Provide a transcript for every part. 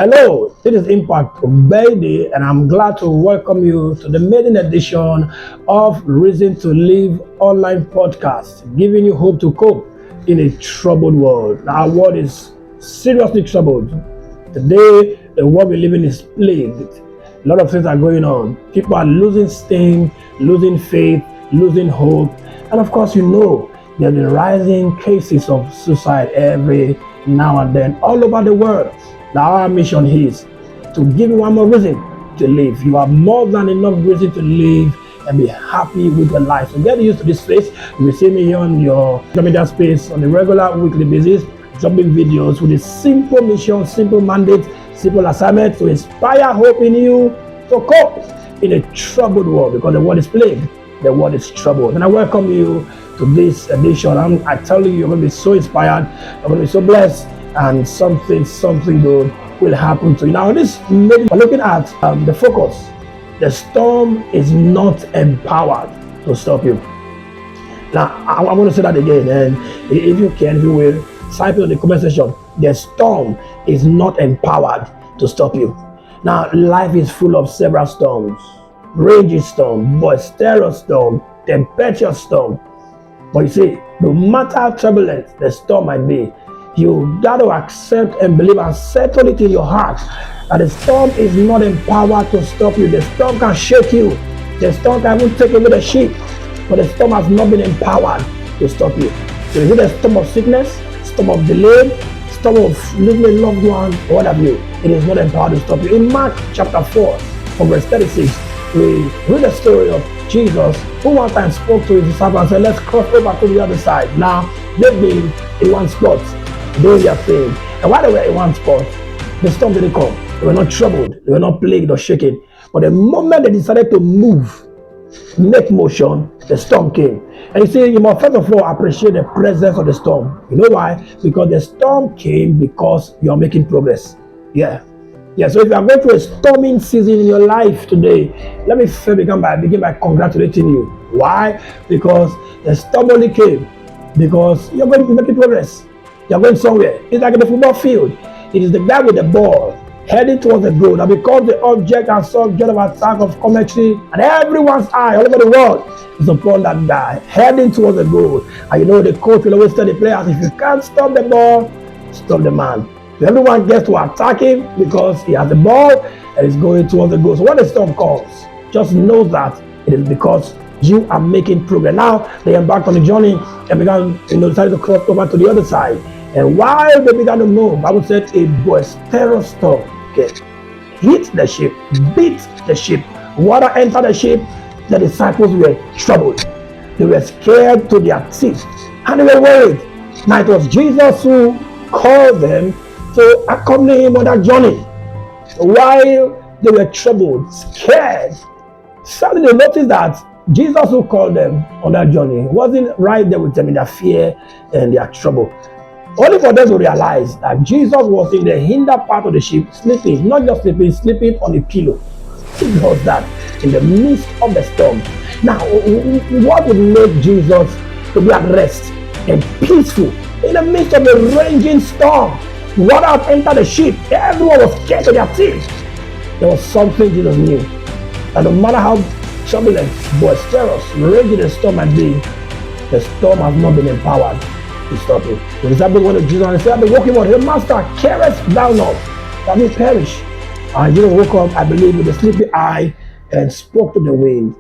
Hello, this is Impact Ogbeide, and I'm glad to welcome you to the maiden edition of Reason to Live online podcast, giving you hope to cope in a troubled world. Our world is seriously troubled. Today, the world we live in is plagued. A lot of things are going on. People are losing steam, losing faith, losing hope, and of course, there have been rising cases of suicide every now and then all over the world. Now our mission is to give you one more reason to live. You have more than enough reason to live and be happy with your life. So get used to this space. You will see me here on your social media space on a regular weekly basis, dropping videos with a simple mission, simple mandate, simple assignment to inspire hope in you to cope in a troubled world, because the world is plagued, the world is troubled. And I welcome you to this edition. I tell you, you're going to be so inspired, you're going to be so blessed, and something good will happen to you. Now, we're looking at the focus. The storm is not empowered to stop you. Now, I want to say that again, and if you will, type it in the comment section. The storm is not empowered to stop you. Now, life is full of several storms: raging storm, boisterous storm, tempestuous storm. But you see, no matter how turbulent the storm might be, you got to accept and believe and settle it in your heart that the storm is not empowered to stop you. The storm can shake you. The storm can even take away the ship, but the storm has not been empowered to stop you. So is it a storm of sickness, storm of delay, storm of losing a loved one, or what have you? It is not empowered to stop you. In Mark chapter 4, from verse 36, we read the story of Jesus, who one time spoke to his disciples and said, let's cross over to the other side. Now, they've been in one spot doing their thing. And while they were in one spot, the storm didn't come. They were not troubled. They were not plagued or shaken. But the moment they decided to move, make motion, the storm came. And you see, you must first of all appreciate the presence of the storm. You know why? Because the storm came because you are making progress. Yeah. So if you are going through a storming season in your life today, let me first begin by congratulating you. Why? Because the storm only came because you're going to be making progress. You're going somewhere. It's like in the football field. It is the guy with the ball heading towards the goal that becomes the object and subject of attack, of commentary, and everyone's eye all over the world is upon that guy heading towards the goal. And the coach will always tell the players, if you can't stop the ball, stop the man. So everyone gets to attack him because he has the ball and is going towards the goal. So when the storm comes, just know that it is because you are making progress. Now they embarked on the journey and began, decided to cross over to the other side. And while they began to move, Bible said a boisterous storm hit the ship, beat the ship. Water entered the ship. The disciples were troubled. They were scared to their teeth, and they were worried. Now it was Jesus who called them to accompany him on that journey. While they were troubled, scared, suddenly they noticed that Jesus who called them on that journey wasn't right there with them in their fear and their trouble. Only for them to realize that Jesus was in the hinder part of the ship, sleeping, not just sleeping on a pillow. He does that in the midst of the storm. Now, what would make Jesus to be at rest and peaceful in the midst of a raging storm? Water had entered the ship. Everyone was scared to their teeth. There was something Jesus knew. And no matter how turbulent, boisterous, raging the storm might be, the storm has not been empowered to stop it. The disciples went to Jesus and said, I've been walking on. He said, Master, carest thou not that we perish? And Jesus woke up, I believe, with a sleepy eye and spoke to the wind,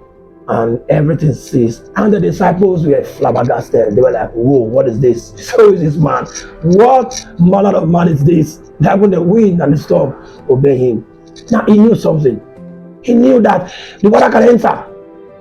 and everything ceased. And the disciples were flabbergasted. They were like, whoa, what is this? So is this man. What manner of man is this? That when the wind and the storm obey him. Now he knew something. He knew that the water can enter,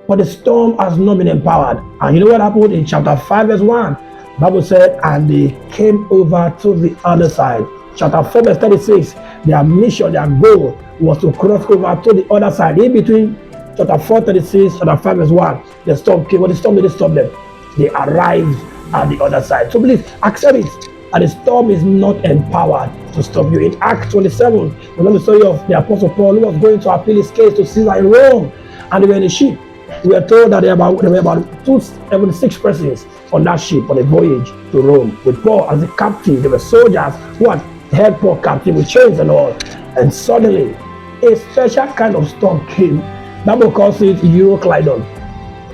but the storm has not been empowered. And you know what happened in chapter 5 verse 1? Bible said, and they came over to the other side. Chapter 4 verse 36, their mission, their goal was to cross over to the other side. In between chapter 4, 36, chapter 5 verse 1, the storm came. But the storm didn't stop them. They arrived at the other side. So please accept it. And the storm is not empowered to stop you. In Acts 27, we know the story of the Apostle Paul, who was going to appeal his case to Caesar in Rome, and they were in a ship. We are told that there were about 276 persons on that ship on a voyage to Rome with Paul as the captain. There were soldiers who had held Paul captive with chains and all. And suddenly, a special kind of storm came. Bible calls it Euroclydon.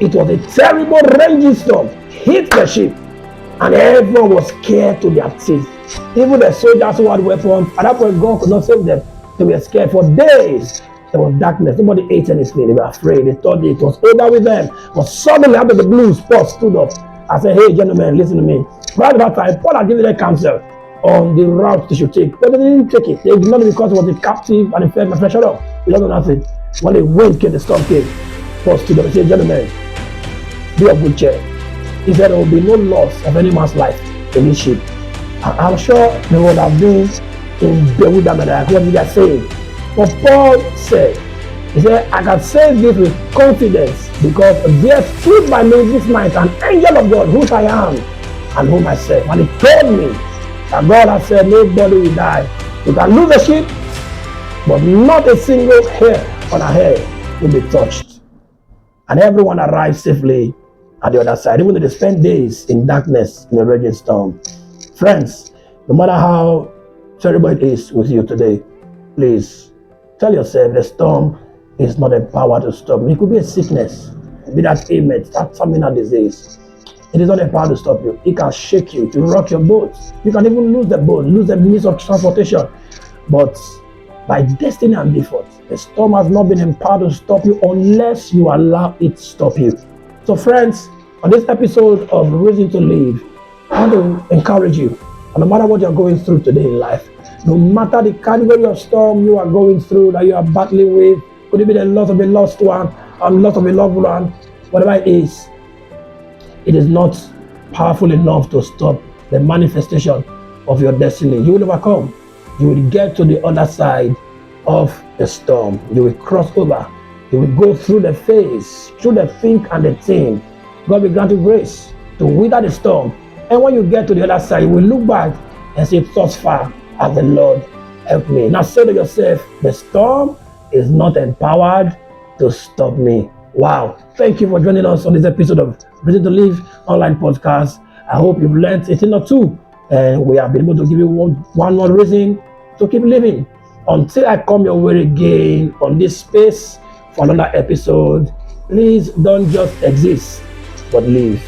It was a terrible raging storm, hit the ship, and everyone was scared to their teeth. Even the soldiers who had weapons, at that point God could not save them. They were scared for days. There was darkness. Nobody ate anything. They were afraid. They thought it was over with them. But suddenly, out of the blue, Paul stood up. I said, "Hey, gentlemen, listen to me." Right about that time, Paul had given them counsel on the route they should take. But they didn't take it. They ignored it because it was a captive and a fair man. Shut up. You don't know nothing. When the wind came, the storm came. Paul stood up and said, "Gentlemen, be of good cheer." He said, "There will be no loss of any man's life in this ship." I'm sure they would have been in bewilderment, like what did I say? But Paul said, he said, "I can say this with confidence because there stood by me this night an angel of God, whose I am and whom I serve." And he told me that God has said nobody will die. You can lose the ship, but not a single hair on her head will be touched. And everyone arrived safely at the other side, even though they spent days in darkness in a raging storm. Friends, no matter how terrible it is with you today, please tell yourself the storm is not empowered to stop me. It could be a sickness, be that ailment, that terminal disease. It is not empowered to stop you. It can shake you, to rock your boat. You can even lose the boat, lose the means of transportation. But by destiny and default, the storm has not been empowered to stop you unless you allow it to stop you. So friends, on this episode of Reason to Live, I want to encourage you, and no matter what you're going through today in life, no matter the category of storm you are going through, that you are battling with, could it be the loss of a lost one, or loss of a loved one, whatever it is not powerful enough to stop the manifestation of your destiny. You will overcome. You will get to the other side of the storm. You will cross over. You will go through the phase, through the think and the thin. God will grant you grace to weather the storm. And when you get to the other side, you will look back and say, "Thus far as the Lord helped me." Now say to yourself, the storm is not empowered to stop me. Wow. Thank you for joining us on this episode of Reason to Live online podcast. I hope you've learned a thing or two, and we have been able to give you one more reason to keep living. Until I come your way again on this space for another episode, please don't just exist, but live.